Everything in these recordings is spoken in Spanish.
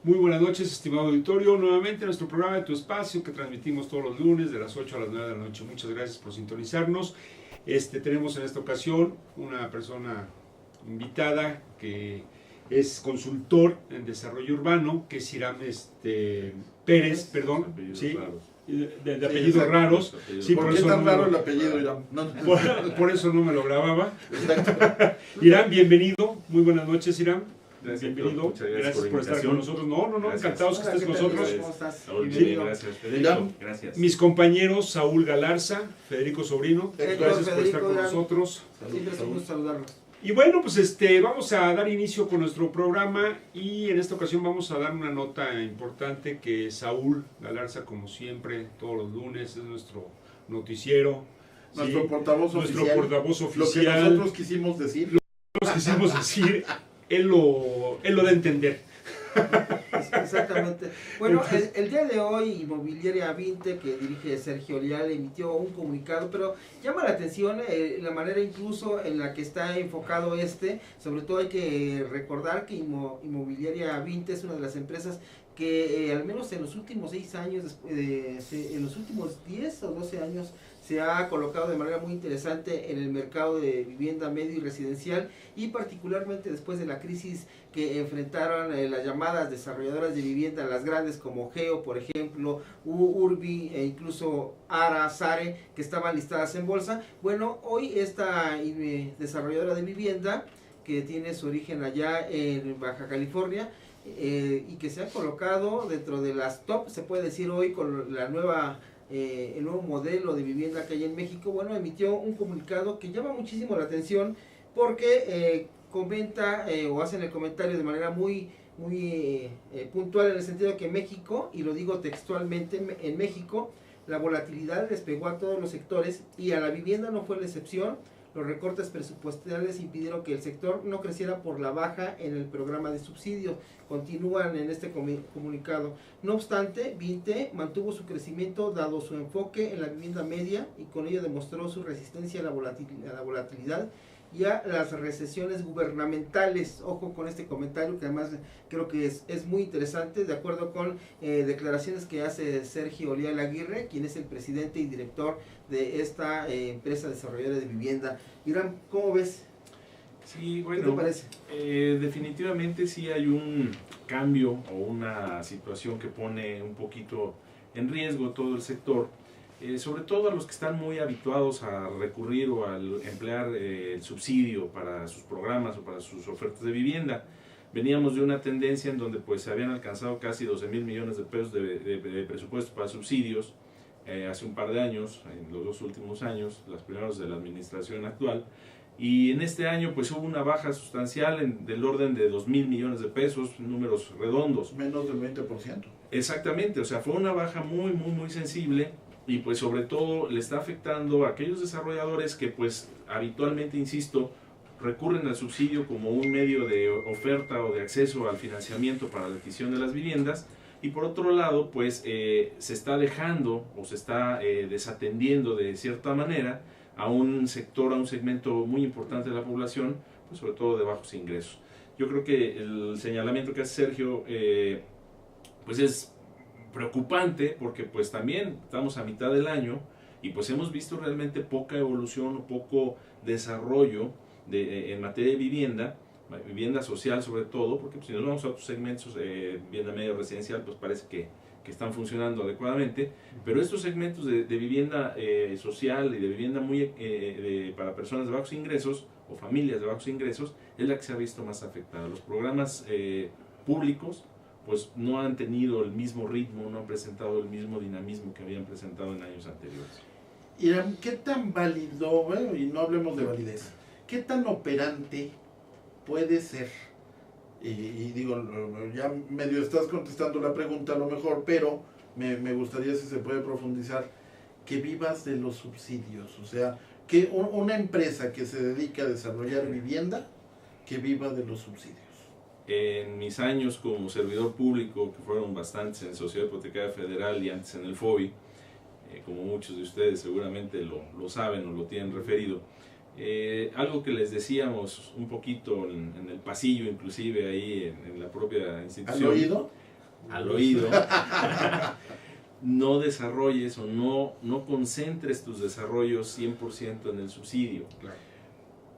Muy buenas noches, estimado auditorio. Nuevamente nuestro programa de Tu Espacio que transmitimos todos los lunes de las 8 a las 9 de la noche. Muchas gracias por sintonizarnos. Tenemos en esta ocasión una persona invitada que es consultor en desarrollo urbano, que es Hiram Pérez, perdón, ¿sí? De apellidos raros. Sí, ¿por qué tan raro el apellido, Hiram? Por eso no me lo grababa. Hiram, bienvenido. Muy buenas noches, Hiram. Bienvenido. Muchas gracias por estar con nosotros. No, gracias. Encantados que estés con nosotros. ¿Cómo estás? Sí. Gracias, Federico. Gracias. Mis compañeros Saúl Galarza, Federico Sobrino, gracias por estar con nosotros. Siempre es un gusto saludarlos. Y bueno, pues vamos a dar inicio con nuestro programa y en esta ocasión vamos a dar una nota importante que Saúl Galarza, como siempre, todos los lunes, es nuestro noticiero. Nuestro portavoz oficial. Nuestro portavoz oficial. Lo que nosotros quisimos decir. Él lo da a entender. Exactamente. Bueno, el día de hoy Inmobiliaria 20, que dirige Sergio Leal, emitió un comunicado, pero llama la atención la manera incluso en la que está enfocado sobre todo hay que recordar que Inmobiliaria 20 es una de las empresas que al menos en los últimos 6 años, en los últimos 10 o 12 años, se ha colocado de manera muy interesante en el mercado de vivienda medio y residencial, y particularmente después de la crisis que enfrentaron las llamadas desarrolladoras de vivienda, las grandes como Geo, por ejemplo, Urbi e incluso Ara, Sare, que estaban listadas en bolsa. Bueno, hoy esta desarrolladora de vivienda, que tiene su origen allá en Baja California, y que se ha colocado dentro de las top, se puede decir hoy, con la el nuevo modelo de vivienda que hay en México. Bueno, emitió un comunicado que llama muchísimo la atención porque comenta o hacen el comentario de manera muy puntual, en el sentido de que México, y lo digo textualmente, en México la volatilidad despegó a todos los sectores y a la vivienda no fue la excepción. Los recortes presupuestales impidieron que el sector no creciera por la baja en el programa de subsidio. Continúan en este comunicado. No obstante, 20 mantuvo su crecimiento dado su enfoque en la vivienda media y con ello demostró su resistencia a la volatilidad y a las recesiones gubernamentales. Ojo con este comentario, que además creo que es muy interesante, de acuerdo con declaraciones que hace Sergio Leal Aguirre, quien es el presidente y director de esta empresa desarrolladora de vivienda. Hiram, ¿cómo ves? Sí, bueno, ¿Qué te parece? Definitivamente sí hay un cambio o una situación que pone un poquito en riesgo todo el sector. Sobre todo a los que están muy habituados a recurrir o a emplear el subsidio para sus programas o para sus ofertas de vivienda. Veníamos de una tendencia en donde pues se habían alcanzado casi 12,000 millones de pesos de presupuesto para subsidios hace un par de años, en los 2 últimos años, los primeros de la administración actual. Y en este año pues hubo una baja sustancial del orden de 2,000 millones de pesos, números redondos. Menos del 20%. Exactamente, o sea, fue una baja muy sensible. Y pues sobre todo le está afectando a aquellos desarrolladores que pues habitualmente, insisto, recurren al subsidio como un medio de oferta o de acceso al financiamiento para la adquisición de las viviendas, y por otro lado pues se está dejando o se está desatendiendo de cierta manera a un sector, a un segmento muy importante de la población, pues sobre todo de bajos ingresos. Yo creo que el señalamiento que hace Sergio pues es preocupante, porque pues también estamos a mitad del año y pues hemos visto realmente poca evolución o poco desarrollo en materia de vivienda social sobre todo, porque pues, si nos vamos a otros segmentos, vivienda medio residencial, pues parece que están funcionando adecuadamente, pero estos segmentos de vivienda social y de vivienda para personas de bajos ingresos o familias de bajos ingresos es la que se ha visto más afectada. Los programas públicos pues no han tenido el mismo ritmo, no han presentado el mismo dinamismo que habían presentado en años anteriores. Hiram, ¿qué tan válido, bueno, y no hablemos de validez, qué tan operante puede ser? Y digo, ya medio estás contestando la pregunta a lo mejor, pero me gustaría, si se puede profundizar, que vivas de los subsidios. O sea, que una empresa que se dedica a desarrollar vivienda, que viva de los subsidios. En mis años como servidor público, que fueron bastantes en Sociedad Hipotecaria Federal y antes en el FOBI, como muchos de ustedes seguramente lo saben o lo tienen referido, algo que les decíamos un poquito en el pasillo, inclusive ahí en la propia institución. ¿Al oído? al oído, no desarrolles o no concentres tus desarrollos 100% en el subsidio. Claro.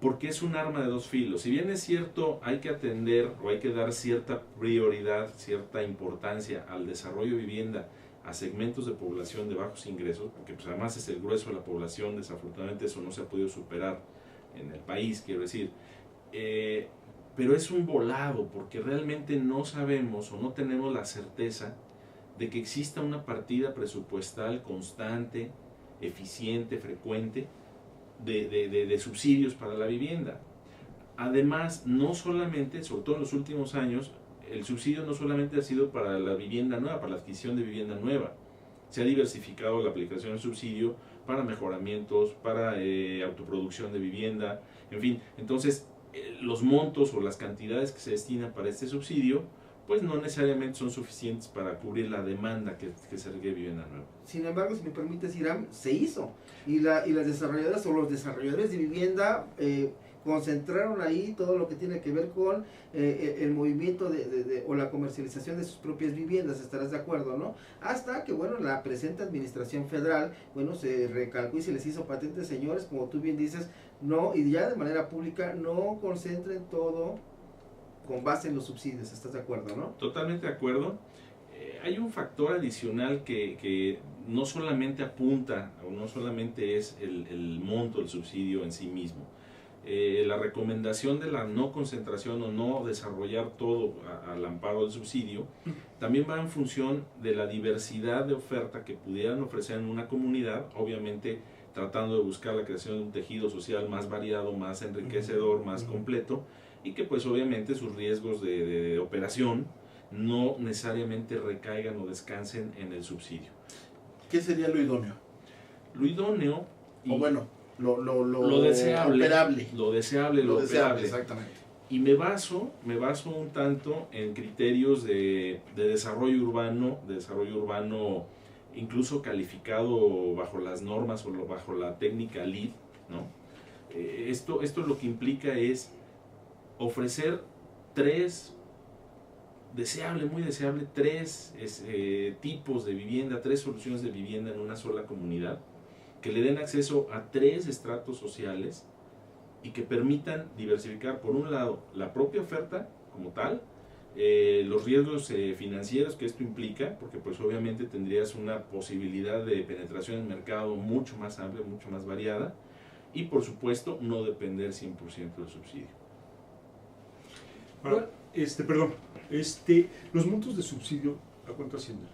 Porque es un arma de dos filos. Si bien es cierto, hay que atender o hay que dar cierta prioridad, cierta importancia al desarrollo de vivienda a segmentos de población de bajos ingresos, porque pues además es el grueso de la población, desafortunadamente eso no se ha podido superar en el país, quiero decir, pero es un volado, porque realmente no sabemos o no tenemos la certeza de que exista una partida presupuestal constante, eficiente, frecuente, de subsidios para la vivienda. Además, no solamente, sobre todo en los últimos años, el subsidio no solamente ha sido para la vivienda nueva, para la adquisición de vivienda nueva. Se ha diversificado la aplicación del subsidio para mejoramientos, para autoproducción de vivienda, en fin. Entonces, los montos o las cantidades que se destinan para este subsidio, pues no necesariamente son suficientes para cubrir la demanda que se requiere de vivienda nueva. Sin embargo, si me permites, Irán, se hizo. Y las desarrolladoras o los desarrolladores de vivienda concentraron ahí todo lo que tiene que ver con el movimiento o la comercialización de sus propias viviendas, estarás de acuerdo, ¿no? Hasta que, bueno, la presente administración federal, bueno, se recalcó y se les hizo patente, señores, como tú bien dices, no, y ya de manera pública, no concentren todo con base en los subsidios, ¿estás de acuerdo, no? Totalmente de acuerdo. Hay un factor adicional que no solamente apunta o no solamente es el monto del subsidio en sí mismo. La recomendación de la no concentración o no desarrollar todo al amparo del subsidio también va en función de la diversidad de oferta que pudieran ofrecer en una comunidad, obviamente tratando de buscar la creación de un tejido social más variado, más enriquecedor, más completo, y que pues obviamente sus riesgos de operación no necesariamente recaigan o descansen en el subsidio. ¿Qué sería lo idóneo? Lo idóneo, o bueno, lo deseable, operable. Lo deseable, lo operable. Exactamente. Y me baso un tanto en criterios de desarrollo urbano incluso calificado bajo las normas o bajo la técnica LEED, ¿no? Esto lo que implica es ofrecer muy deseable, tres tipos de vivienda, tres soluciones de vivienda en una sola comunidad, que le den acceso a tres estratos sociales y que permitan diversificar, por un lado, la propia oferta como tal, los riesgos financieros que esto implica, porque pues obviamente tendrías una posibilidad de penetración en el mercado mucho más amplia, mucho más variada, y por supuesto no depender 100% del subsidio. Ahora, los montos de subsidio, ¿a cuánto ascienden?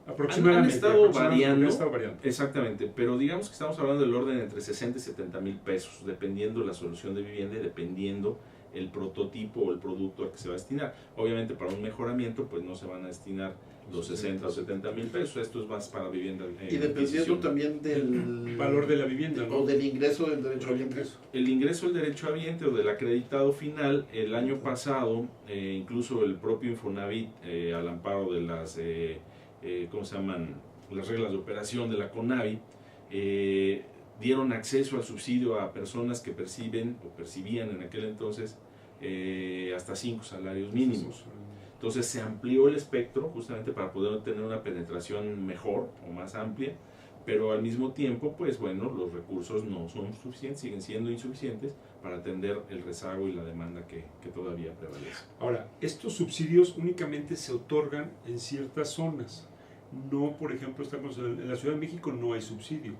Aproximadamente. Han estado variando. Exactamente, pero digamos que estamos hablando del orden entre 60 y 70 mil pesos, dependiendo la solución de vivienda y dependiendo el prototipo o el producto al que se va a destinar. Obviamente para un mejoramiento pues no se van a destinar los 60 o 70 mil pesos, esto es más para vivienda. Y dependiendo también del valor de la vivienda, ¿no? O del ingreso del derecho habiente. El ingreso del derecho habiente o del acreditado final, el año pasado, incluso el propio Infonavit, al amparo de las, ¿cómo se llaman? Las reglas de operación de la CONAVI, dieron acceso al subsidio a personas que perciben o percibían en aquel entonces hasta 5 salarios mínimos. Entonces se amplió el espectro justamente para poder tener una penetración mejor o más amplia, pero al mismo tiempo, pues bueno, los recursos no son suficientes, siguen siendo insuficientes para atender el rezago y la demanda que todavía prevalece. Ahora, estos subsidios únicamente se otorgan en ciertas zonas. No, por ejemplo, estamos en la Ciudad de México no hay subsidio.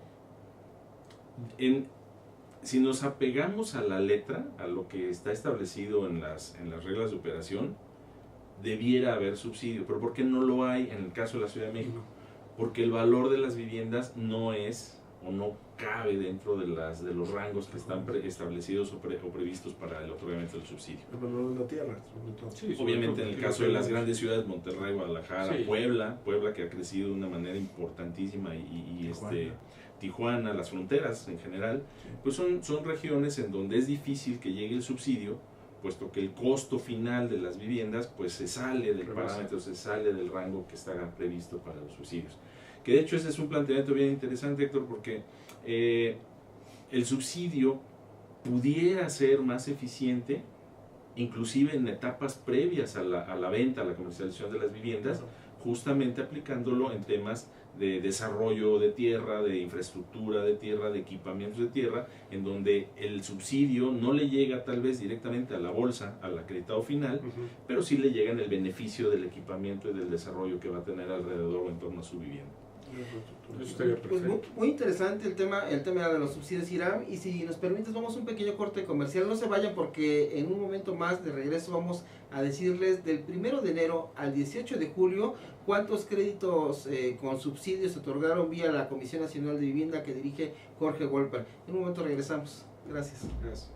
Si nos apegamos a la letra, a lo que está establecido en las reglas de operación, debiera haber subsidio. ¿Pero por qué no lo hay en el caso de la Ciudad de México? Porque el valor de las viviendas no es o no cabe dentro de los rangos que están establecidos o previstos para el otorgamiento del subsidio. El valor de la tierra, Sí, obviamente en el caso de las grandes ciudades, Monterrey, Guadalajara, sí. Puebla que ha crecido de una manera importantísima y Tijuana, las fronteras en general, pues son regiones en donde es difícil que llegue el subsidio, puesto que el costo final de las viviendas pues se sale del parámetro, se sale del rango que está previsto para los subsidios. Que de hecho ese es un planteamiento bien interesante, Héctor, porque el subsidio pudiera ser más eficiente inclusive en etapas previas a la venta, a la comercialización de las viviendas, justamente aplicándolo en temas de desarrollo de tierra, de infraestructura de tierra, de equipamientos de tierra, en donde el subsidio no le llega tal vez directamente a la bolsa, al acreditado final, pero sí le llega en el beneficio del equipamiento y del desarrollo que va a tener alrededor o en torno a su vivienda. Eso estaría Pues perfecto. muy interesante el tema de los subsidios, Hiram, y si nos permites vamos a un pequeño corte comercial, no se vayan porque en un momento más de regreso vamos a decirles del 1 de enero al 18 de julio cuántos créditos con subsidios se otorgaron vía la Comisión Nacional de Vivienda que dirige Jorge Wolper. En un momento regresamos. Gracias. Gracias.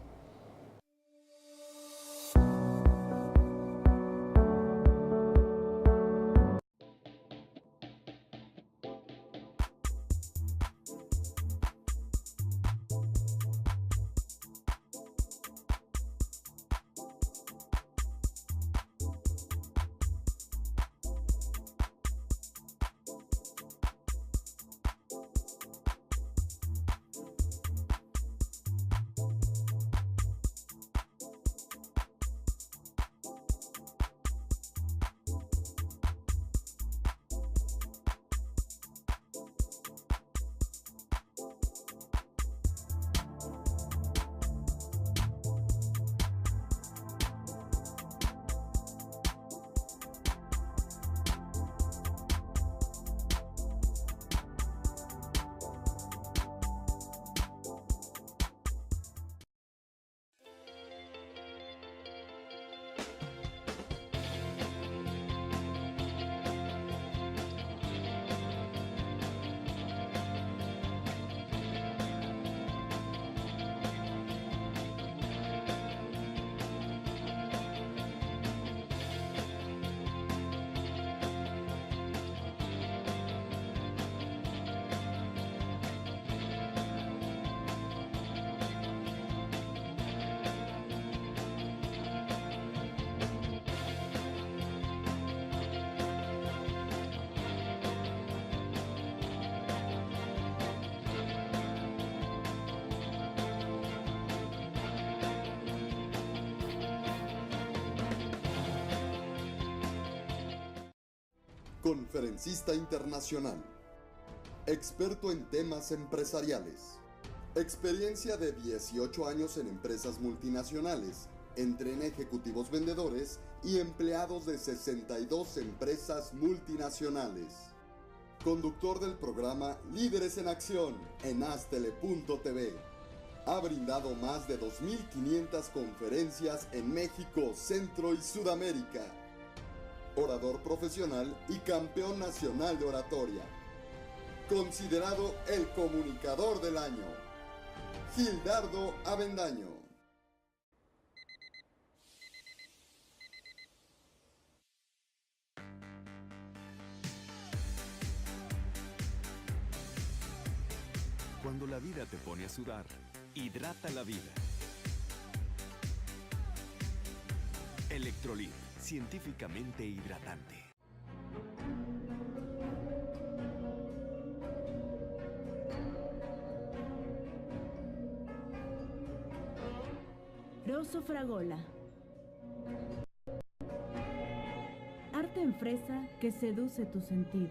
Conferencista internacional, experto en temas empresariales, experiencia de 18 años en empresas multinacionales, entrena ejecutivos vendedores y empleados de 62 empresas multinacionales. Conductor del programa Líderes en Acción en Astele.tv. Ha brindado más de 2.500 conferencias en México, Centro y Sudamérica. Orador profesional y campeón nacional de oratoria. Considerado el comunicador del año. Gildardo Avendaño. Cuando la vida te pone a sudar, hidrata la vida. Electrolit, científicamente hidratante. Rosso Fragola. Arte en fresa que seduce tus sentidos.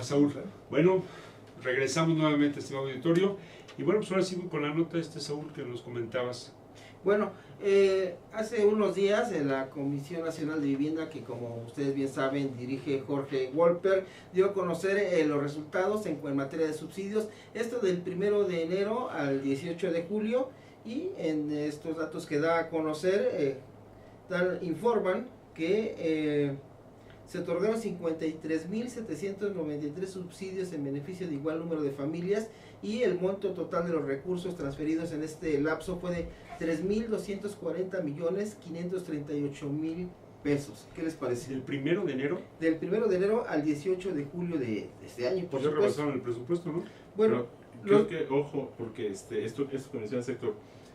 Saúl. Bueno, regresamos nuevamente, estimado auditorio. Y bueno, pues ahora sí con la nota Saúl, que nos comentabas. Bueno, hace unos días en la Comisión Nacional de Vivienda, que como ustedes bien saben dirige Jorge Wolper, dio a conocer los resultados en materia de subsidios, esto del 1 de enero al 18 de julio, y en estos datos que da a conocer, informan que se otorgaron 53.793 subsidios en beneficio de igual número de familias, y el monto total de los recursos transferidos en este lapso fue de 3.240.538.000 pesos. ¿Qué les parece? ¿El 1 de enero? Del 1 de enero al 18 de julio de este año, por Pues ya supuesto. rebasaron el presupuesto, ¿no? Bueno, Pero creo que, ojo, porque esto que mencionas, Héctor,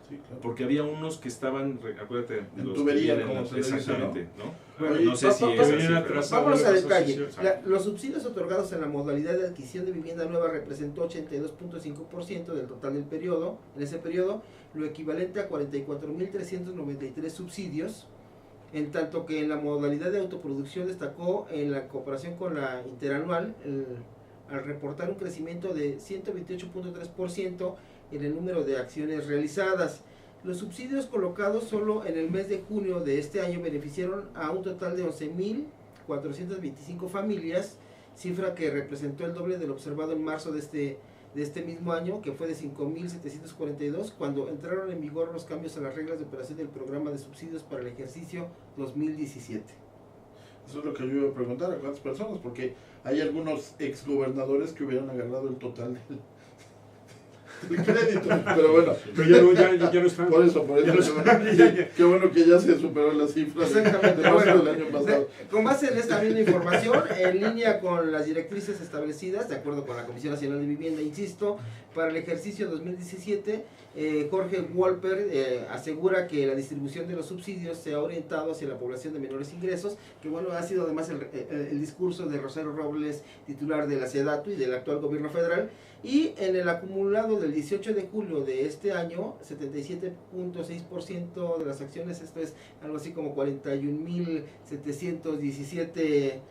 Sí, claro. porque había unos que estaban, acuérdate, En los tubería, que vienen como se le dice, exactamente, ¿no? Bueno, No sé si va- es va- así, venían pero- atrasados. vámonos a las detalle. asociaciones. Los subsidios otorgados en la modalidad de adquisición de vivienda nueva representó 82.5% del total del periodo. En ese periodo, lo equivalente a 44.393 subsidios, en tanto que en la modalidad de autoproducción destacó en la comparación con la interanual, al reportar un crecimiento de 128.3% en el número de acciones realizadas. Los subsidios colocados solo en el mes de junio de este año beneficiaron a un total de 11.425 familias, cifra que representó el doble de lo observado en marzo de este mismo año, que fue de 5.742, cuando entraron en vigor los cambios a las reglas de operación del programa de subsidios para el ejercicio 2017. Eso es lo que yo iba a preguntar, a cuántas personas, porque hay algunos exgobernadores que hubieran agarrado el total del crédito, pero bueno, Pero ya no están. por eso, Ya lo saben. qué bueno que ya se superó la cifra Exactamente, de marzo bueno, del año pasado. Con base en esta misma información, en línea con las directrices establecidas, de acuerdo con la Comisión Nacional de Vivienda, insisto, para el ejercicio 2017, Jorge Wolper asegura que la distribución de los subsidios se ha orientado hacia la población de menores ingresos, que bueno, ha sido además el discurso de Rosario Robles, titular de la SEDATU y del actual gobierno federal. Y en el acumulado del 18 de julio de este año, 77.6% de las acciones, esto es algo así como 41.717,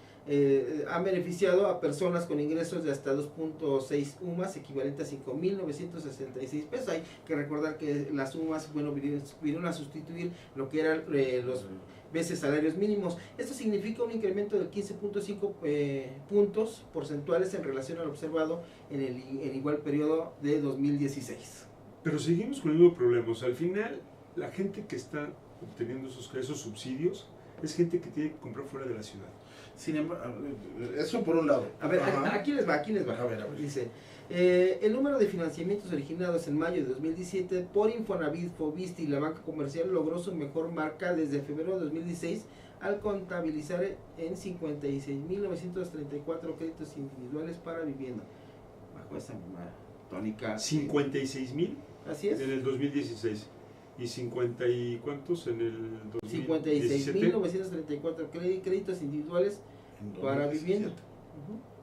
han beneficiado a personas con ingresos de hasta 2.6 UMAS, equivalente a 5.966 pesos. Hay que recordar que las UMAS, bueno, vinieron a sustituir lo que eran los veces salarios mínimos. Esto significa un incremento del 15.5 puntos porcentuales en relación al observado en el igual periodo de 2016. Pero seguimos con el mismo problema. O sea, al final, la gente que está obteniendo esos subsidios es gente que tiene que comprar fuera de la ciudad. Sin embargo, eso por un lado. A ver, Ajá. aquí les va. A ver. Dice, el número de financiamientos originados en mayo de 2017 por Infonavit, Foviste y la banca comercial logró su mejor marca desde febrero de 2016 al contabilizar en 56.934 créditos individuales para vivienda. Bajo esa misma tónica. 56,000 Así es. en el 2016. ¿Y 50 y cuántos en el 2017? 56.934 créditos individuales En para 2017. vivienda.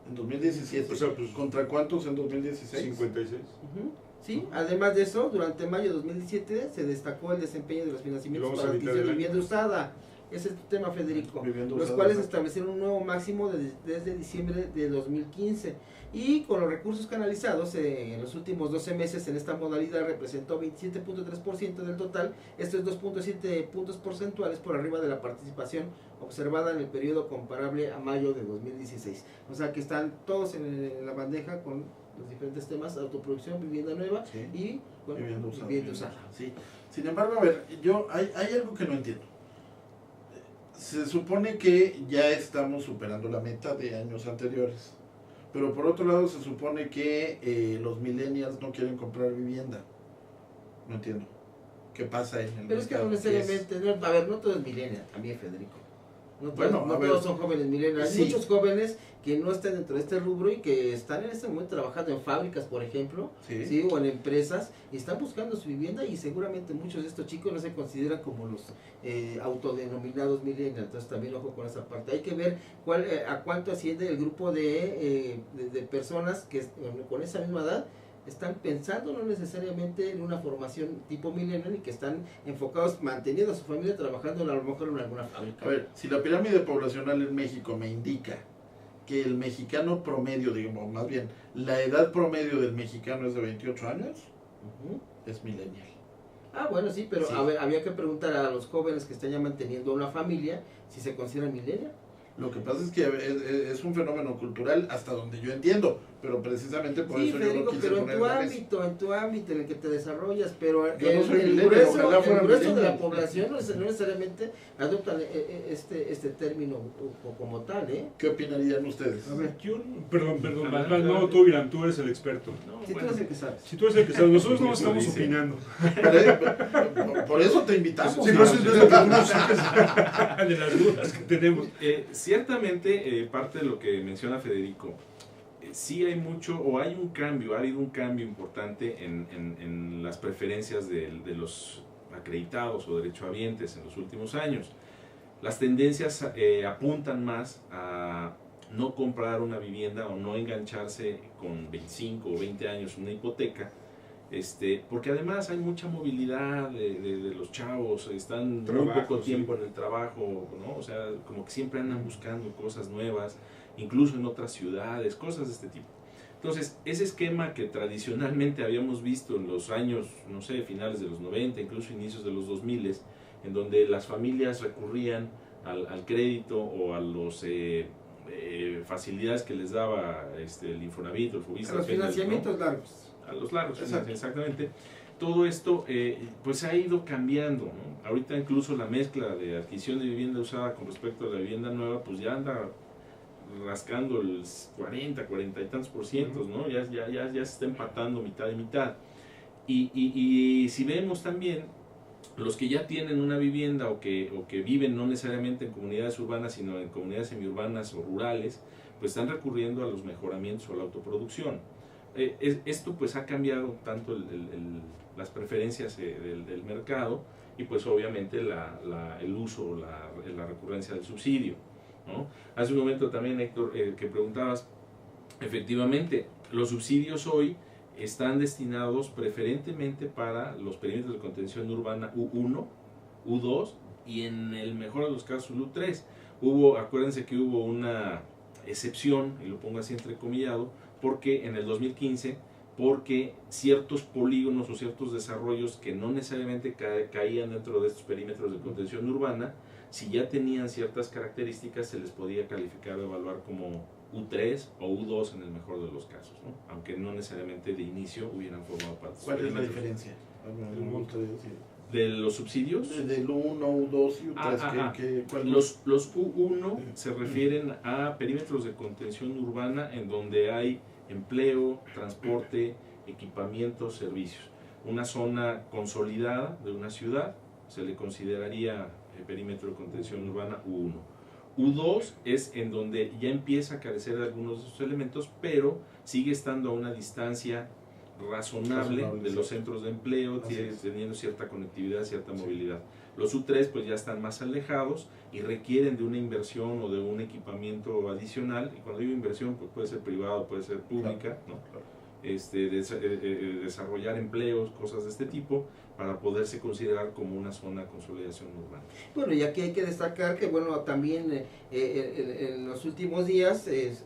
En 2017. O sea, pues, ¿Contra cuántos en 2016? 56. Ujú. Sí, además de eso, durante mayo de 2017 se destacó el desempeño de los financiamientos Vamos para a mitad adquisición de del vivienda usada. Ese es tu tema, Federico. Vivienda Los usada, cuales exacto. establecieron un nuevo máximo desde diciembre de 2015. Y con los recursos canalizados en los últimos 12 meses en esta modalidad representó 27.3% del total. Esto es 2.7 puntos porcentuales por arriba de la participación observada en el periodo comparable a mayo de 2016. O sea que están todos en la bandeja con los diferentes temas: autoproducción, vivienda nueva Sí. y bueno, Vivienda usada. Sí. Sin embargo, a ver, hay algo que no entiendo. Se supone que ya estamos superando la meta de años anteriores. Pero por otro lado se supone que los millennials no quieren comprar vivienda. No entiendo. ¿Qué pasa en el Pero es que no mercado? necesariamente, no, a ver, no todo es millennial también, Federico. No, Bueno, no a ver. todos son jóvenes millennials. Hay Sí. muchos jóvenes que no están dentro de este rubro y que están en este momento trabajando en fábricas, por ejemplo, Sí. o en empresas, y están buscando su vivienda, y seguramente muchos de estos chicos no se consideran como los autodenominados millennials. Entonces también ojo con esa parte. Hay que ver a cuánto asciende el grupo de personas que con esa misma edad están pensando no necesariamente en una formación tipo millennial y que están enfocados manteniendo a su familia trabajando a lo mejor en alguna fábrica. A ver, si la pirámide poblacional en México me indica que el mexicano promedio, digamos, más bien, la edad promedio del mexicano es de 28 años, Ujú. es millennial. Bueno, sí, pero Sí. a ver, había que preguntar a los jóvenes que están ya manteniendo una familia si se consideran millennials. Lo que pasa es que es un fenómeno cultural hasta donde yo entiendo, pero precisamente por Sí, eso yo Federico, lo quise pero en poner tu en la mesa. ámbito en el que te desarrollas, pero Yo no soy el millennial, grueso, ojalá fuera el grueso de la millennial. población no necesariamente adoptan este término como tal, ¿eh? ¿Qué opinarían ustedes? A ver, Yo, perdón, Adelante. no, tú, Irán, tú eres el experto. No, si tú bueno, eres el que sabes. Si tú eres el que sabes, nosotros no Eso estamos dice. opinando. Por eso te invitamos. Sí, pero eso es lo que tú nos sacas de las dudas que tenemos. ciertamente, parte de lo que menciona Federico, sí hay mucho, o hay un cambio, ha habido un cambio importante en las preferencias de los acreditados o derechohabientes en los últimos años. Las tendencias apuntan más a no comprar una vivienda o no engancharse con 25 o 20 años una hipoteca, porque además hay mucha movilidad de los chavos, están muy Trabajo, poco sí. tiempo en el trabajo, ¿no? O sea, como que siempre andan buscando cosas nuevas, incluso en otras ciudades, cosas de este tipo. Entonces, ese esquema que tradicionalmente habíamos visto en los años, no sé, finales de los 90, incluso inicios de los 2000, en donde las familias recurrían al crédito o a los facilidades que les daba el Infonavit o el Fobista, A los depende, ¿no? financiamientos largos. A los largos, Exacto. exactamente. Todo esto pues ha ido cambiando, ¿no? Ahorita incluso la mezcla de adquisición de vivienda usada con respecto a la vivienda nueva, pues ya anda rascando el 40 y tantos %, ¿no? Ya se está empatando mitad y mitad. Y si vemos también, los que ya tienen una vivienda o que viven no necesariamente en comunidades urbanas, sino en comunidades semiurbanas o rurales, pues están recurriendo a los mejoramientos o a la autoproducción. Esto pues ha cambiado tanto las preferencias del mercado y pues obviamente el uso o la recurrencia del subsidio, ¿no? Hace un momento también, Héctor, que preguntabas, efectivamente, los subsidios hoy están destinados preferentemente para los perímetros de contención urbana U1, U2 y en el mejor de los casos U3. Acuérdense que hubo una excepción, y lo pongo así entrecomillado, porque en el 2015, porque ciertos polígonos o ciertos desarrollos que no necesariamente caían dentro de estos perímetros de contención urbana, si ya tenían ciertas características, se les podía calificar o evaluar como U3 o U2 en el mejor de los casos, ¿no? Aunque no necesariamente de inicio hubieran formado parte de estos ¿Cuál es la perímetros. diferencia? Me gustaría decir. ¿De los subsidios? Del U1, U2 y U3. ¿Cuál Los U1 se refieren a perímetros de contención urbana en donde hay empleo, transporte, equipamiento, servicios. Una zona consolidada de una ciudad se le consideraría perímetro de contención urbana U1. U2 es en donde ya empieza a carecer de algunos de esos elementos, pero sigue estando a una distancia razonable de los centros de empleo, teniendo cierta conectividad, cierta movilidad. Los U3 pues ya están más alejados y requieren de una inversión o de un equipamiento adicional, y cuando digo inversión pues puede ser privado, puede ser pública, ¿no? Desarrollar empleos, cosas de este tipo, para poderse considerar como una zona de consolidación urbana. Bueno, y aquí hay que destacar que, bueno, también en los últimos días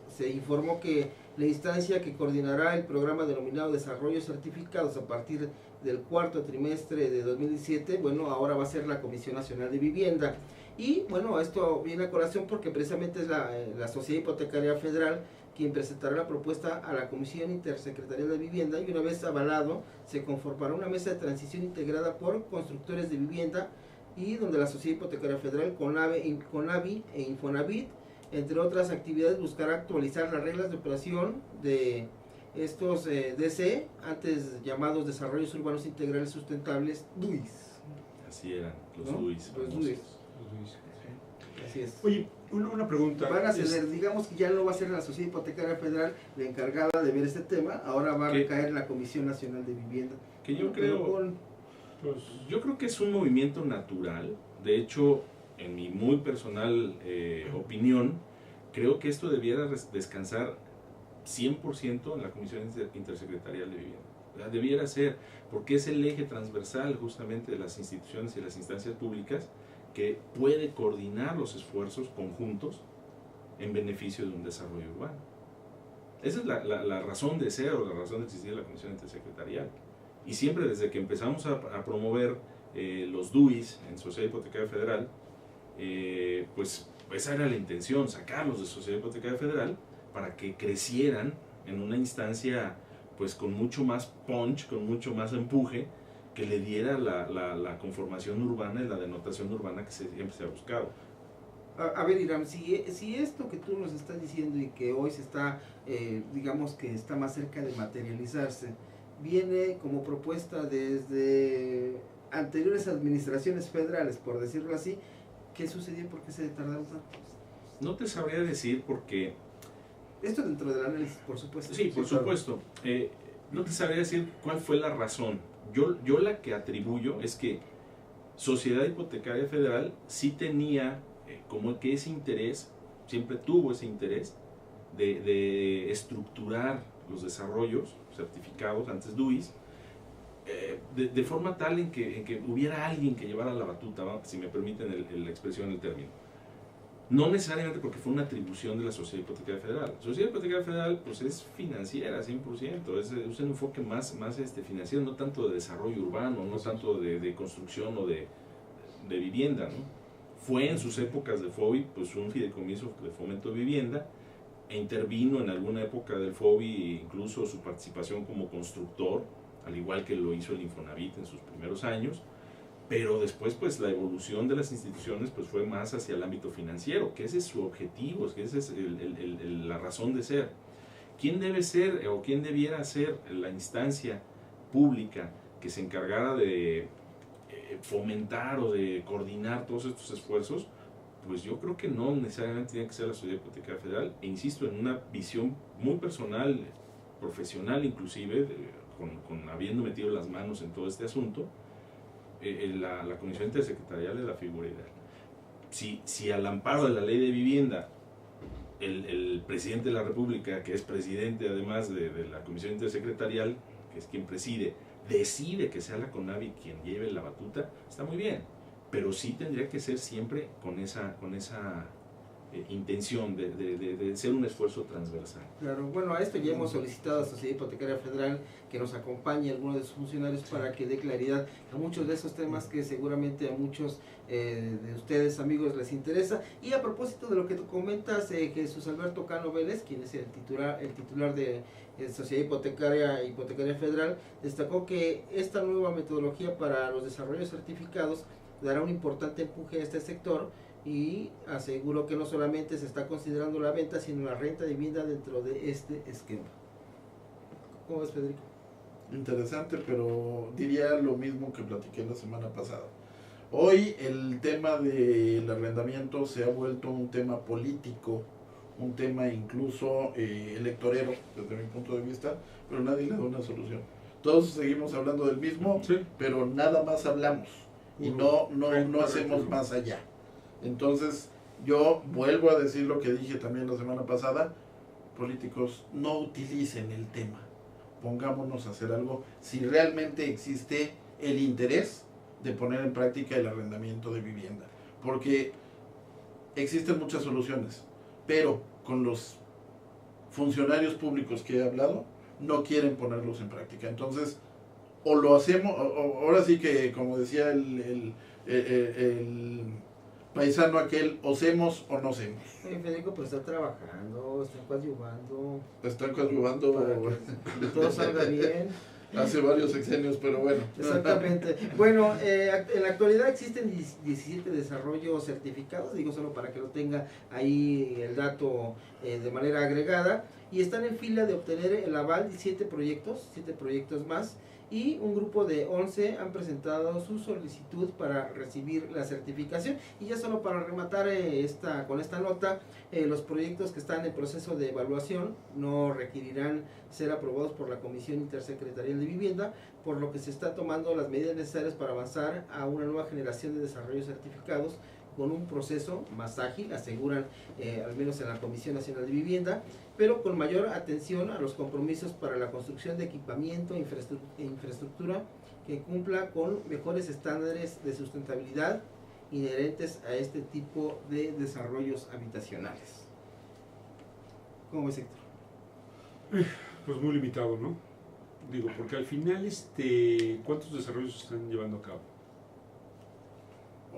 se informó que la instancia que coordinará el programa denominado Desarrollo Certificados a partir del cuarto trimestre de 2017, bueno, ahora va a ser la Comisión Nacional de Vivienda. Y, bueno, esto viene a colación porque precisamente es la Sociedad Hipotecaria Federal quien presentará la propuesta a la Comisión Intersecretarial de Vivienda, y una vez avalado se conformará una mesa de transición integrada por constructores de vivienda, y donde la Sociedad Hipotecaria Federal, CONAVI e Infonavit, entre otras actividades, buscará actualizar las reglas de operación de estos DC, antes llamados Desarrollos Urbanos Integrales Sustentables, DUIS. Así eran los ¿No? DUIs. Los famosos. DUIs. Así es. Oye, una pregunta. Van a ceder, digamos que ya no va a ser la Sociedad Hipotecaria Federal la encargada de ver este tema, ahora va a ¿Qué? recaer en la Comisión Nacional de Vivienda. Que yo Pero creo, Pues, yo creo que es un movimiento natural. De hecho, en mi muy personal opinión, creo que esto debiera descansar 100% en la Comisión Intersecretarial de Vivienda. O sea, debiera ser, porque es el eje transversal justamente de las instituciones y las instancias públicas que puede coordinar los esfuerzos conjuntos en beneficio de un desarrollo urbano. Esa es la razón de ser o la razón de existir de la Comisión Intersecretarial. Y siempre desde que empezamos a promover los DUIs en Sociedad Hipotecaria Federal, pues esa era la intención, sacarlos de Sociedad Hipotecaria Federal para que crecieran en una instancia pues con mucho más punch, con mucho más empuje, que le diera la conformación urbana y la denotación urbana que siempre se ha buscado. A ver, Iram, si esto que tú nos estás diciendo y que hoy se está, digamos que está más cerca de materializarse, viene como propuesta desde anteriores administraciones federales, por decirlo así, ¿qué sucedió? ¿Por qué se tardaron tanto? No te sabría decir porque... Esto dentro del análisis, por supuesto. Sí, por supuesto. No te sabría decir cuál fue la razón. Yo la que atribuyo es que Sociedad Hipotecaria Federal sí tenía como que ese interés, siempre tuvo ese interés de estructurar los desarrollos certificados, antes DUIs, de forma tal en que hubiera alguien que llevara la batuta, ¿no? Si me permiten la expresión, el término. No necesariamente porque fue una atribución de la Sociedad Hipotecaria Federal. La Sociedad Hipotecaria Federal pues es financiera 100%, es un enfoque más financiero, no tanto de desarrollo urbano, no tanto de construcción o de vivienda, ¿no? Fue en sus épocas de FOBI pues un fideicomiso de fomento de vivienda, e intervino en alguna época del FOBI incluso su participación como constructor, al igual que lo hizo el Infonavit en sus primeros años. Pero después pues la evolución de las instituciones pues fue más hacia el ámbito financiero, que ese es su objetivo, que esa es la razón de ser. ¿Quién debe ser o quién debiera ser la instancia pública que se encargara de fomentar o de coordinar todos estos esfuerzos? Pues yo creo que no necesariamente tiene que ser la Sociedad Hipotecaria Federal, e insisto, en una visión muy personal, profesional inclusive, con habiendo metido las manos en todo este asunto, la Comisión Intersecretarial es la figura ideal. Si al amparo de la Ley de Vivienda, el presidente de la República, que es presidente además de la Comisión Intersecretarial, que es quien preside, decide que sea la CONAVI quien lleve la batuta, está muy bien, pero sí tendría que ser siempre con esa intención de ser un esfuerzo transversal. Claro, bueno, a esto ya hemos solicitado a la Sociedad Hipotecaria Federal que nos acompañe alguno de sus funcionarios para que dé claridad a muchos de esos temas que seguramente a muchos de ustedes, amigos, les interesa. Y a propósito de lo que tú comentas, Jesús Alberto Cano Vélez, quien es el titular de Sociedad Hipotecaria Federal, destacó que esta nueva metodología para los desarrollos certificados dará un importante empuje a este sector, y aseguró que no solamente se está considerando la venta, sino la renta de vivienda dentro de este esquema. ¿Cómo ves, Federico? Interesante, pero diría lo mismo que platiqué la semana pasada. Hoy el tema del arrendamiento se ha vuelto un tema político, un tema incluso electorero, desde mi punto de vista, pero nadie le da una solución. Todos seguimos hablando del mismo, sí, pero nada más hablamos y no hacemos más allá. Entonces, yo vuelvo a decir lo que dije también la semana pasada: políticos, no utilicen el tema, pongámonos a hacer algo si realmente existe el interés de poner en práctica el arrendamiento de vivienda, porque existen muchas soluciones, pero con los funcionarios públicos que he hablado, no quieren ponerlos en práctica. Entonces, o lo hacemos, ahora sí que, como decía el paisano aquel, o hacemos o no hacemos. Federico, pues está trabajando, está coadyuvando. Está coadyuvando para que todo salga bien. Hace varios sexenios, pero bueno. Exactamente. Bueno, en la actualidad existen 17 desarrollos certificados, digo solo para que lo tenga ahí el dato de manera agregada, y están en fila de obtener el aval de 7 proyectos más, y un grupo de 11 han presentado su solicitud para recibir la certificación. Y ya solo para rematar con esta nota, los proyectos que están en proceso de evaluación no requerirán ser aprobados por la Comisión Intersecretarial de Vivienda, por lo que se están tomando las medidas necesarias para avanzar a una nueva generación de desarrollos certificados con un proceso más ágil, aseguran al menos en la Comisión Nacional de Vivienda, pero con mayor atención a los compromisos para la construcción de equipamiento e infraestructura que cumpla con mejores estándares de sustentabilidad inherentes a este tipo de desarrollos habitacionales. ¿Cómo ves, Héctor? Pues muy limitado, ¿no? Digo, porque al final, ¿cuántos desarrollos se están llevando a cabo?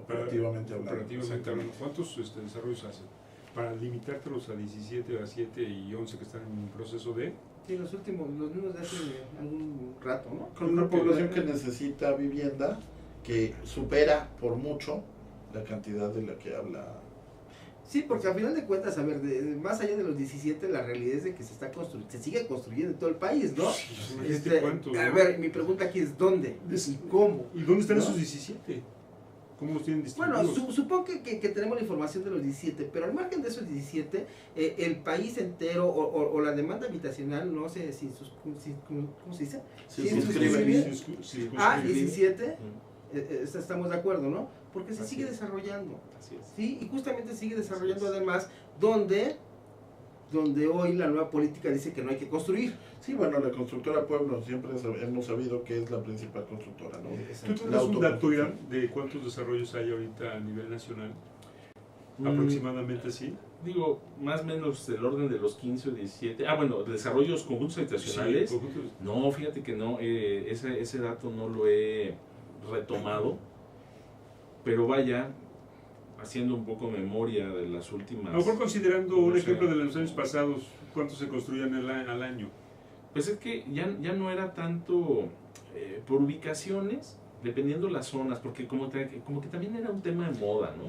Operativamente hablando. Operativamente hablando, ¿cuántos desarrollos hacen? Para limitártelos a 17, a 7 y 11 que están en proceso de... Sí, los mismos de hace algún rato, ¿no? Con una población que necesita vivienda que supera por mucho la cantidad de la que habla. Sí, porque al final de cuentas, a ver, más allá de los 17, la realidad es de que se sigue construyendo en todo el país, ¿no? ¿Cuántos, a no? ver, mi pregunta aquí es ¿dónde? ¿Y cómo? ¿Y dónde están ¿No? esos 17? ¿Cómo los tienen Bueno, distribuidos? supongo que tenemos la información de los 17, pero al margen de esos 17, el país entero o la demanda habitacional, no sé si ¿cómo se dice? Sí, Sí, suscribe. Ah, 17, Mm, estamos de acuerdo, ¿no? Porque se Así sigue es. desarrollando, Así es. ¿sí? Y justamente sigue desarrollando además donde hoy la nueva política dice que no hay que construir. Sí, bueno, la constructora Pueblo siempre hemos sabido que es la principal constructora, ¿no? ¿Tú La tienes un dato, autoconstrucción. Irán, de cuántos desarrollos hay ahorita a nivel nacional? Mm, Aproximadamente, sí. Digo, más o menos del orden de los 15 o 17. Ah, bueno, desarrollos conjuntos habitacionales. Sí, conjuntos. No, fíjate que no, ese dato no lo he retomado, pero vaya, haciendo un poco memoria de las últimas... A lo mejor considerando No un sé. ejemplo de los años pasados, ¿cuántos se construían al año? Pues es que ya no era tanto por ubicaciones, dependiendo las zonas, porque como que también era un tema de moda, ¿no?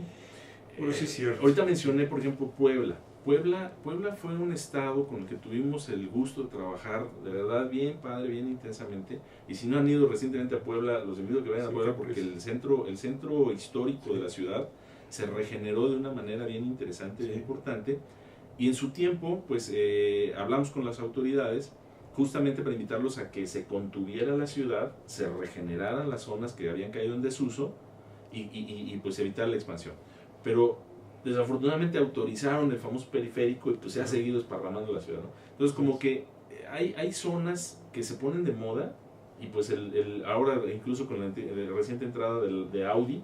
Bueno, sí es cierto. Ahorita mencioné, por ejemplo, Puebla. Puebla fue un estado con el que tuvimos el gusto de trabajar, de verdad, bien padre, bien intensamente. Y si no han ido recientemente a Puebla, los invito a que vayan a Sí, Puebla pues. porque el centro histórico de la ciudad se regeneró de una manera bien interesante, bien importante. Y en su tiempo, pues hablamos con las autoridades justamente para invitarlos a que se contuviera la ciudad, se regeneraran las zonas que habían caído en desuso y pues evitar la expansión. Pero desafortunadamente autorizaron el famoso periférico y pues se ha seguido esparramando la ciudad, ¿no? Entonces como que hay zonas que se ponen de moda y pues ahora incluso con la reciente entrada de Audi,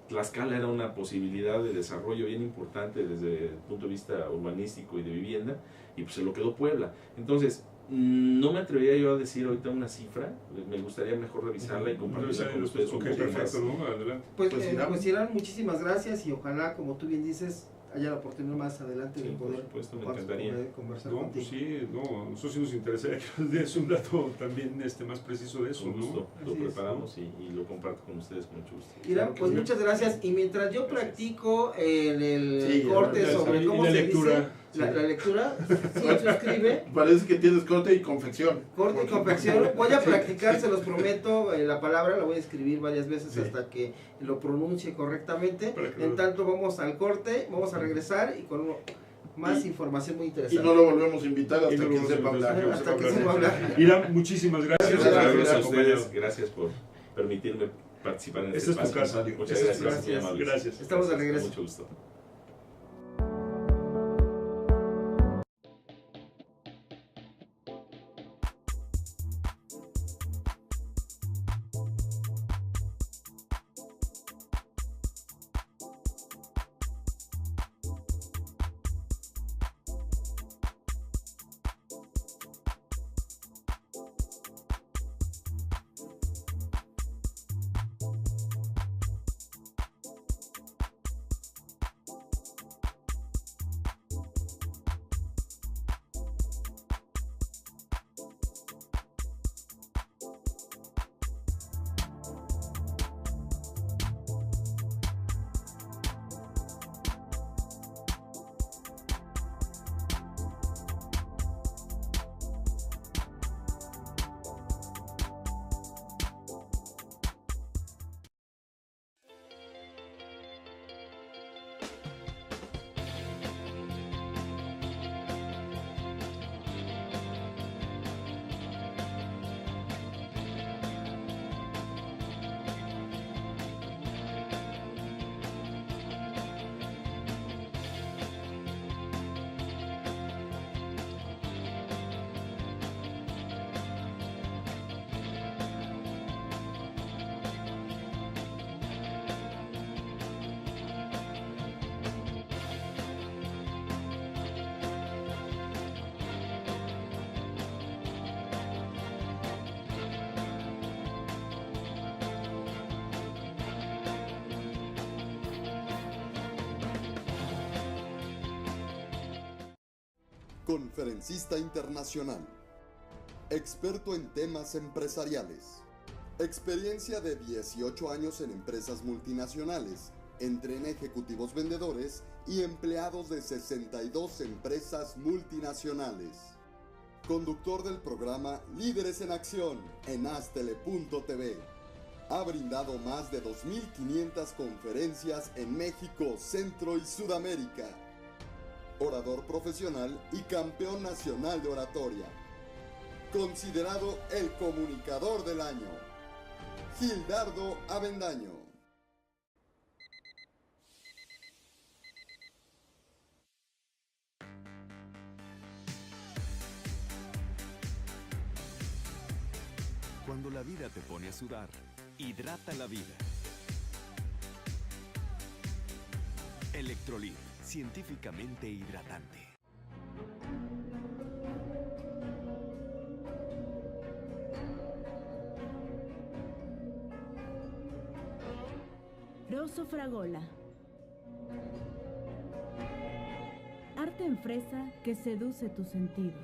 Tlaxcala era una posibilidad de desarrollo bien importante desde el punto de vista urbanístico y de vivienda, y pues se lo quedó Puebla. Entonces, no me atrevería yo a decir ahorita una cifra, me gustaría mejor revisarla y compartirla con ustedes un Ok, poco más. perfecto, ¿no? Adelante. Pues Irán, muchísimas gracias y ojalá, como tú bien dices, haya la oportunidad más adelante Sí, de por poder supuesto, me encantaría. conversar No, contigo. pues sí, no, nosotros sí nos interesaría que nos des un dato también más preciso de eso, Con gusto, ¿no? lo Así es. preparamos y lo comparto con ustedes con mucho gusto. Irán, pues Sí. muchas gracias. Y mientras yo Gracias. practico en el Sí, corte ya, sobre y cómo la se lectura, dice la lectura, si suscribe, Parece que tienes corte y confección. corte y confección. Voy a practicar, se los prometo, la palabra la voy a escribir varias veces Sí. hasta que lo pronuncie correctamente. Para que En lo- tanto, vamos al corte, vamos a regresar y con más información muy Y interesante. no lo volvemos a invitar hasta Y no lo que vamos a sepa invitar. hablar. Hasta que sepa hablar. Irán, muchísimas gracias. Gracias, Gracias por a ustedes, acompañarnos. gracias por permitirme participar en Esta este es tu espacio. casa. Muchas Esta es tu gracias, casa. muy amables. Gracias. Estamos de Gracias, regreso. con mucho gusto. conferencista internacional, experto en temas empresariales, experiencia de 18 años en empresas multinacionales, entre ejecutivos vendedores y empleados de 62 empresas multinacionales. Conductor del programa Líderes en Acción en Astele.tv. Ha brindado más de 2.500 conferencias en México, Centro y Sudamérica. Orador profesional y campeón nacional de oratoria. Considerado el comunicador del año. Gildardo Avendaño. Cuando la vida te pone a sudar, hidrata la vida. Electrolit, científicamente hidratante. Rosso Fragola. Arte en fresa que seduce tus sentidos.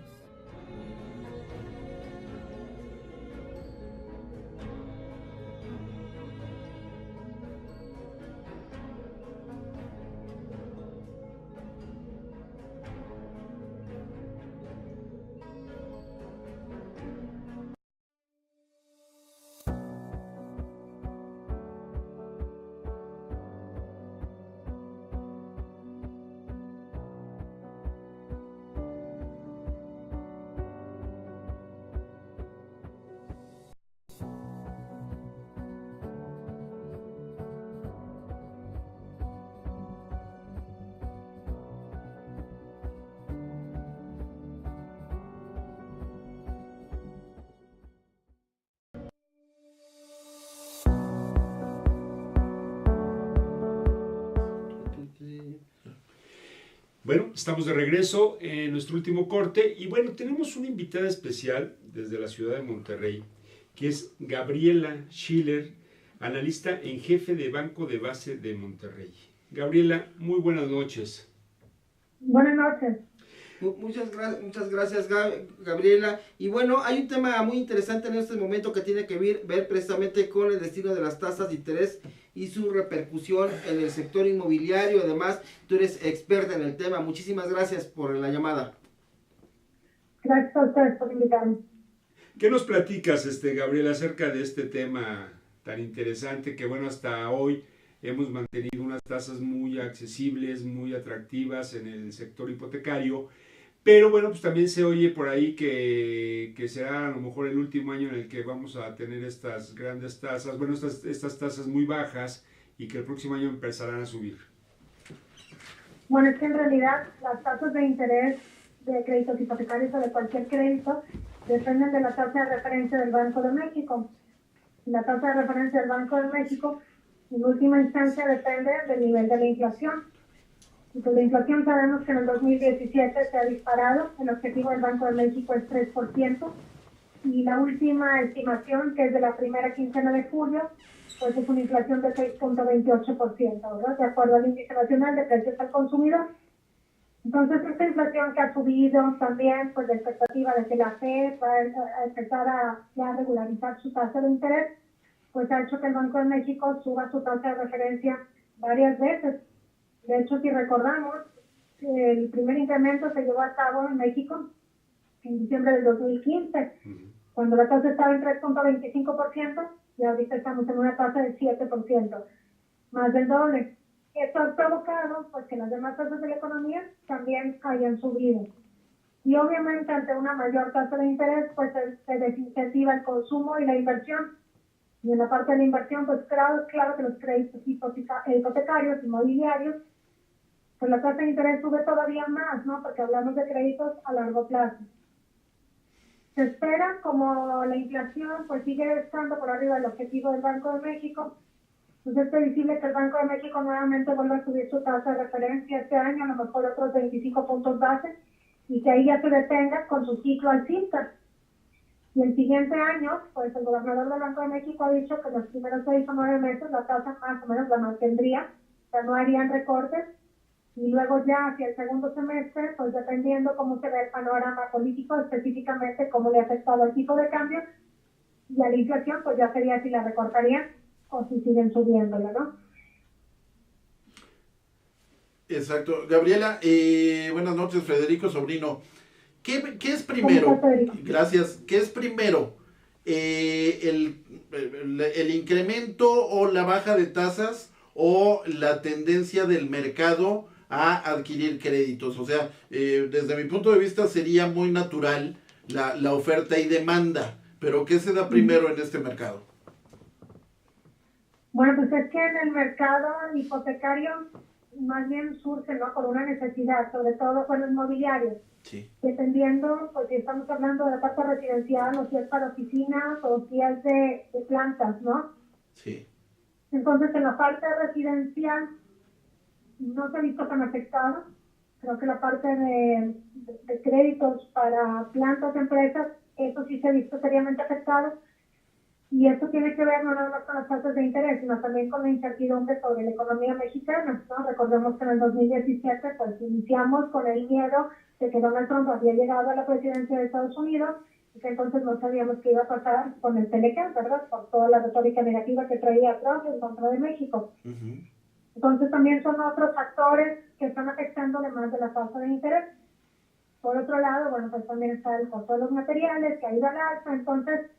Bueno, estamos de regreso en nuestro último corte y bueno, tenemos una invitada especial desde la ciudad de Monterrey, que es Gabriela Schiller, analista en jefe de Banco de Base de Monterrey. Gabriela, muy buenas noches. Buenas noches. Muchas gracias, Gabriela. Y bueno, hay un tema muy interesante en este momento que tiene que ver precisamente con el destino de las tasas de interés y su repercusión en el sector inmobiliario. Además, tú eres experta en el tema. Muchísimas gracias por la llamada. Gracias a ustedes por invitarme. ¿Qué nos platicas, Gabriela, acerca de este tema tan interesante que, bueno, hasta hoy hemos mantenido unas tasas muy accesibles, muy atractivas en el sector hipotecario? Pero bueno, pues también se oye por ahí que será a lo mejor el último año en el que vamos a tener estas grandes tasas, bueno, estas tasas muy bajas y que el próximo año empezarán a subir. Bueno, es que en realidad las tasas de interés de créditos hipotecarios o de cualquier crédito dependen de la tasa de referencia del Banco de México. La tasa de referencia del Banco de México, en última instancia, depende del nivel de la inflación. Y pues la inflación sabemos que en el 2017 se ha disparado, el objetivo del Banco de México es 3%, y la última estimación, que es de la primera quincena de julio, pues es una inflación de 6.28%, ¿verdad? De acuerdo al Índice Nacional de Precios al Consumidor. Entonces, esta inflación que ha subido también, pues la expectativa de que la FED va a empezar a regularizar su tasa de interés, pues ha hecho que el Banco de México suba su tasa de referencia varias veces. De hecho, si recordamos, el primer incremento se llevó a cabo en México en diciembre del 2015, cuando la tasa estaba en 3.25% y ahorita estamos en una tasa del 7%, más del doble. Esto ha provocado pues, que las demás tasas de la economía también hayan subido. Y obviamente ante una mayor tasa de interés, pues se desincentiva el consumo y la inversión. Y en la parte de la inversión, pues claro que los créditos hipotecarios, inmobiliarios, pues la tasa de interés sube todavía más, ¿no? Porque hablamos de créditos a largo plazo. Se espera, como la inflación pues sigue estando por arriba del objetivo del Banco de México, pues es previsible que el Banco de México nuevamente vuelva a subir su tasa de referencia este año, a lo mejor otros 25 puntos base, y que ahí ya se detenga con su ciclo alcista. Y el siguiente año, pues el gobernador del Banco de México ha dicho que en los primeros 6 o 9 meses la tasa más o menos la mantendría, o sea, no harían recortes, Y luego ya hacia el segundo semestre, pues dependiendo cómo se ve el panorama político, específicamente cómo le ha afectado el tipo de cambio y a la inflación, pues ya sería si la recortarían o si siguen subiéndola, ¿no? Exacto. Gabriela, buenas noches, Federico Sobrino. ¿Qué es primero? Gracias. ¿Qué es primero? ¿El incremento o la baja de tasas o la tendencia del mercado a adquirir créditos? O sea, desde mi punto de vista sería muy natural la oferta y demanda, pero ¿qué se da primero en este mercado? Bueno, pues es que en el mercado hipotecario más bien surge, ¿no?, por una necesidad, sobre todo con los inmobiliarios. Sí. Dependiendo, pues si estamos hablando de la parte residencial, o si es para oficinas, o si es de plantas, ¿no? Sí. Entonces, en la parte residencial no se ha visto tan afectado. Creo que la parte de créditos para plantas de empresas, eso sí se ha visto seriamente afectado. Y esto tiene que ver no nada más con las tasas de interés, sino también con la incertidumbre sobre la economía mexicana, ¿no? Recordemos que en el 2017 pues iniciamos con el miedo de que Donald Trump había llegado a la presidencia de Estados Unidos y que entonces no sabíamos qué iba a pasar con el Telecán, ¿verdad? Por toda la retórica negativa que traía Trump en contra de México. Uh-huh. Entonces también son otros factores que están afectando además de la tasa de interés. Por otro lado, bueno, pues también está el costo de los materiales que ha ido al alza, entonces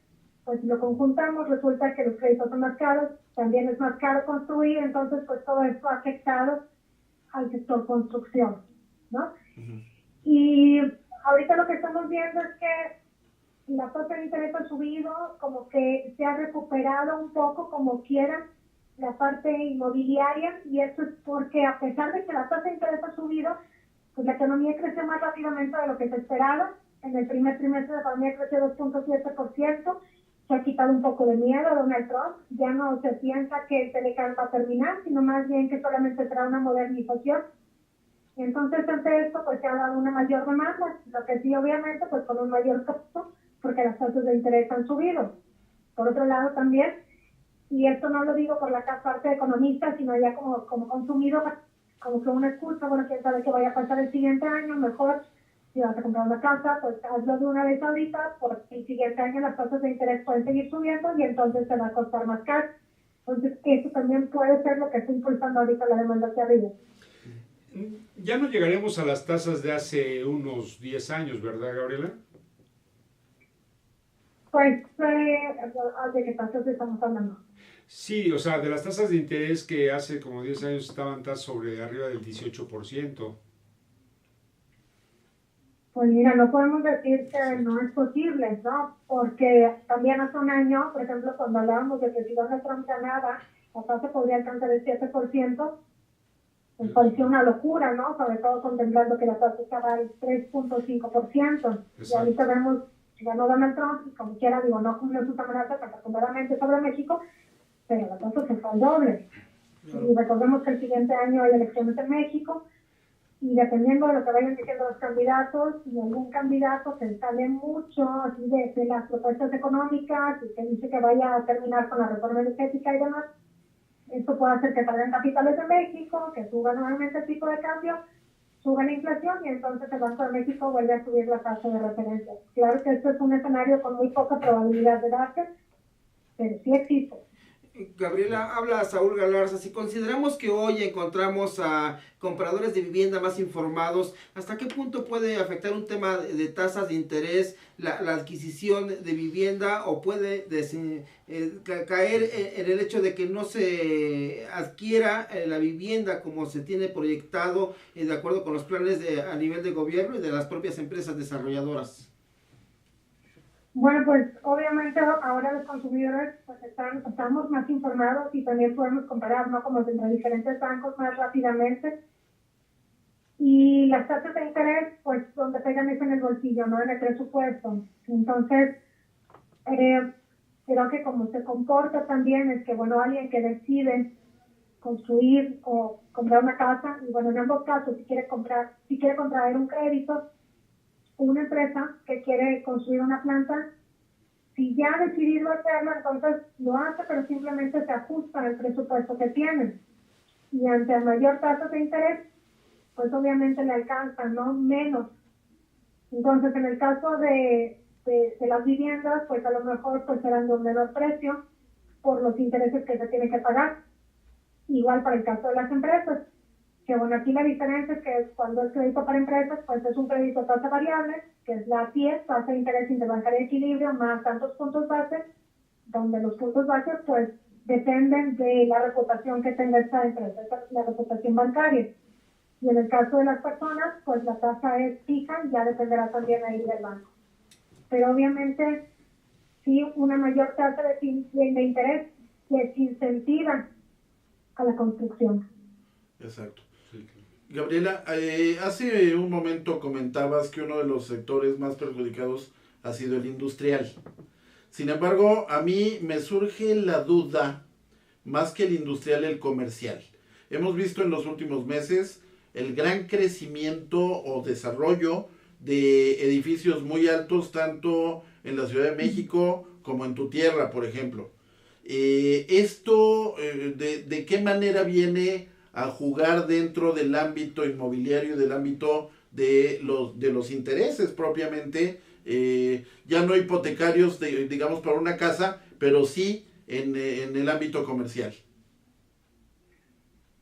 pues si lo conjuntamos, resulta que los créditos son más caros, también es más caro construir, entonces pues todo esto ha afectado al sector construcción, ¿no? Uh-huh. Y ahorita lo que estamos viendo es que la tasa de interés ha subido, como que se ha recuperado un poco como quiera la parte inmobiliaria, y esto es porque a pesar de que la tasa de interés ha subido, pues la economía creció más rápidamente de lo que se esperaba. En el primer trimestre la economía creció 2.7%, se ha quitado un poco de miedo a Donald Trump, ya no se piensa que el Telecán va a terminar, sino más bien que solamente será una modernización. Y entonces ante esto pues se ha dado una mayor demanda, lo que sí obviamente pues con un mayor costo, porque las tasas de interés han subido. Por otro lado también, y esto no lo digo por la parte de economistas, sino ya como consumidor, como que una excusa, bueno, quién sabe qué vaya a pasar el siguiente año, mejor si vas a comprar una casa, pues hazlo de una vez ahorita, porque el siguiente año las tasas de interés pueden seguir subiendo y entonces te va a costar más caro. Entonces, eso también puede ser lo que está impulsando ahorita la demanda hacia arriba. Ya no llegaremos a las tasas de hace unos 10 años, ¿verdad, Gabriela? Pues, ¿de qué tasas estamos hablando? Sí, o sea, de las tasas de interés que hace como 10 años estaban sobre arriba del 18%. Pues mira, no podemos decir que no es posible, ¿no? Porque también hace un año, por ejemplo, cuando hablábamos de que si Donald Trump ganaba, la tasa podría alcanzar el 7%, pues parecía una locura, ¿no? Sobre todo contemplando que la tasa estaba al 3.5%. Y ahorita vemos que ganó Donald Trump, y como quiera, digo, no cumplió sus amenazas afortunadamente sobre México, pero la tasa se fue al doble. Y recordemos que el siguiente año hay elecciones en México, y dependiendo de lo que vayan diciendo los candidatos, y algún candidato se sale mucho así de las propuestas económicas y que dice que vaya a terminar con la reforma energética y demás, esto puede hacer que salgan capitales de México, que suba nuevamente el tipo de cambio, suba la inflación y entonces el Banco de México vuelve a subir la tasa de referencia. Claro que esto es un escenario con muy poca probabilidad de darse, pero sí existe. Gabriela, habla Saúl Galarza. Si consideramos que hoy encontramos a compradores de vivienda más informados, ¿hasta qué punto puede afectar un tema de tasas de interés la adquisición de vivienda, o puede caer en el hecho de que no se adquiera la vivienda como se tiene proyectado de acuerdo con los planes a nivel de gobierno y de las propias empresas desarrolladoras? Bueno, pues obviamente ahora los consumidores pues estamos más informados y también podemos comparar, ¿no?, como entre diferentes bancos más rápidamente. Y las tasas de interés, pues donde pegan es en el bolsillo, ¿no?, en el presupuesto. Entonces, creo que como se comporta también es que, bueno, alguien que decide construir o comprar una casa, y bueno, en ambos casos, si quiere contraer un crédito, una empresa que quiere construir una planta, si ya ha decidido hacerlo, entonces lo hace, pero simplemente se ajusta al presupuesto que tiene. Y ante mayor tasa de interés, pues obviamente le alcanzan, ¿no? Menos. Entonces, en el caso de las viviendas, pues a lo mejor pues serán de un menor precio por los intereses que se tienen que pagar. Igual para el caso de las empresas, que bueno, aquí la diferencia es que cuando es crédito para empresas, pues es un crédito a tasa variable, que es la TIES, tasa de interés interbancaria de equilibrio, más tantos puntos base, donde los puntos base pues dependen de la reputación que tenga esta empresa, la reputación bancaria. Y en el caso de las personas, pues la tasa es fija, ya dependerá también ahí del banco. Pero obviamente, sí, una mayor tasa de interés les incentiva a la construcción. Exacto. Gabriela, hace un momento comentabas que uno de los sectores más perjudicados ha sido el industrial. Sin embargo, a mí me surge la duda, más que el industrial, el comercial. Hemos visto en los últimos meses el gran crecimiento o desarrollo de edificios muy altos, tanto en la Ciudad de México como en tu tierra, por ejemplo. ¿Esto de qué manera viene a jugar dentro del ámbito inmobiliario, del ámbito de los intereses propiamente? Ya no hipotecarios, digamos, para una casa, pero sí en el ámbito comercial.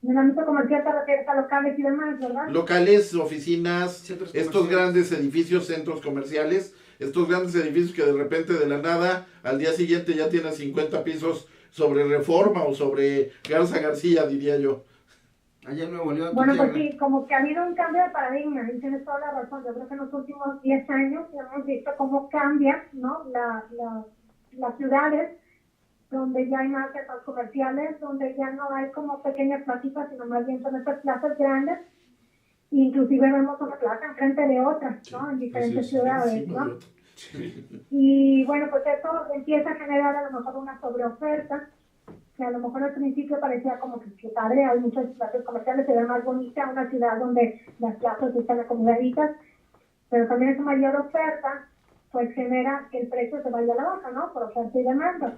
En el ámbito comercial te refieres a locales y demás, ¿verdad? Locales, oficinas, Centros estos comerciales. grandes edificios, centros comerciales, estos grandes edificios que de repente de la nada al día siguiente ya tienen 50 pisos sobre Reforma o sobre Garza García, diría yo. Allá en Nuevo León. Bueno, tu pues tierra. sí, como que ha habido un cambio de paradigma, y tienes toda la razón. Yo creo que en los últimos 10 años hemos visto cómo cambia, ¿no? Las ciudades, donde ya hay más centros comerciales, donde ya no hay como pequeñas placitas, sino más bien son estas plazas grandes. Inclusive vemos una plaza enfrente de otra, ¿no? En diferentes ciudades, ¿no? Y bueno, pues eso empieza a generar a lo mejor una sobreoferta, que a lo mejor al principio parecía como que padre, hay muchas plazas comerciales, se ve más bonita una ciudad donde las plazas están acomodaditas, pero también esa mayor oferta pues genera que el precio se vaya a la baja, ¿no? Por oferta y demanda.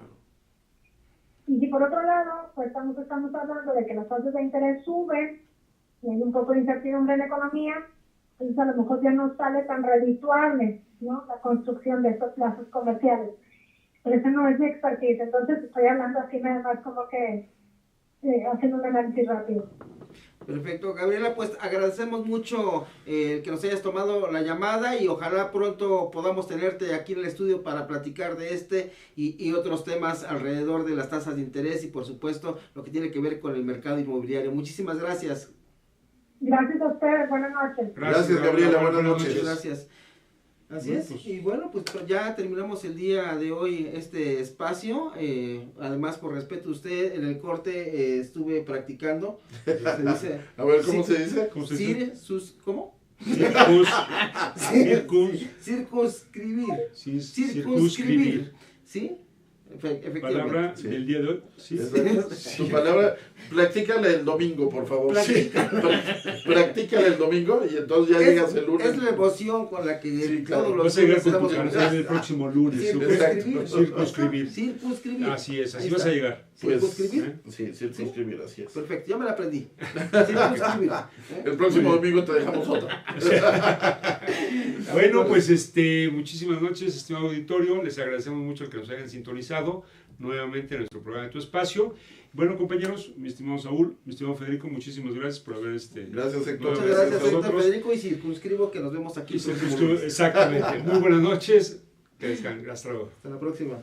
Y si por otro lado, pues estamos hablando de que las tasas de interés suben y hay un poco de incertidumbre en la economía, entonces a lo mejor ya no sale tan redituable, ¿no? La construcción de estos plazas comerciales. Pero eso no es mi expertise, entonces estoy hablando así nada más como que haciendo un análisis rápido. Perfecto, Gabriela, pues agradecemos mucho que nos hayas tomado la llamada y ojalá pronto podamos tenerte aquí en el estudio para platicar de este y otros temas alrededor de las tasas de interés y por supuesto lo que tiene que ver con el mercado inmobiliario. Muchísimas gracias. Gracias a ustedes, buenas noches. Gracias, Gabriela, buenas noches. Muchas gracias. Así Bueno, es, pues. y bueno, pues ya terminamos el día de hoy este espacio, además por respeto a usted, en el corte estuve practicando, se dice... A ver, ¿cómo se dice? ¿Cómo se dice? ¿Cómo? Circunscribir. Circunscribir, ¿sí? Efectivamente. Palabra Sí. del día de hoy. Sí. Tu palabra, practícala el domingo, por favor. Practícala el domingo y entonces ya llegas el lunes. Es la emoción con la que Sí, claro. todos Vas los a llegar lunes con tu estamos canción el próximo lunes. Circunscribir. Circunscribir. Circunscribir. Así es, así Ahí vas está. a llegar. Pues, Circunscribir. Sí, circunscribir, así es. Perfecto, ya me la aprendí. Circunscribir. El próximo domingo te dejamos otra. Bueno, pues muchísimas noches, estimado auditorio. Les agradecemos mucho el que nos hayan sintonizado nuevamente en nuestro programa de Tu Espacio. Bueno, compañeros, mi estimado Saúl, mi estimado Federico, muchísimas gracias por haber Gracias, Héctor. Muchas Gracias gracias, a Héctor nosotros. Federico, y circunscribo que nos vemos aquí. el próximo lunes. Exactamente. Muy buenas noches. Que descansen. Hasta luego. Hasta la próxima.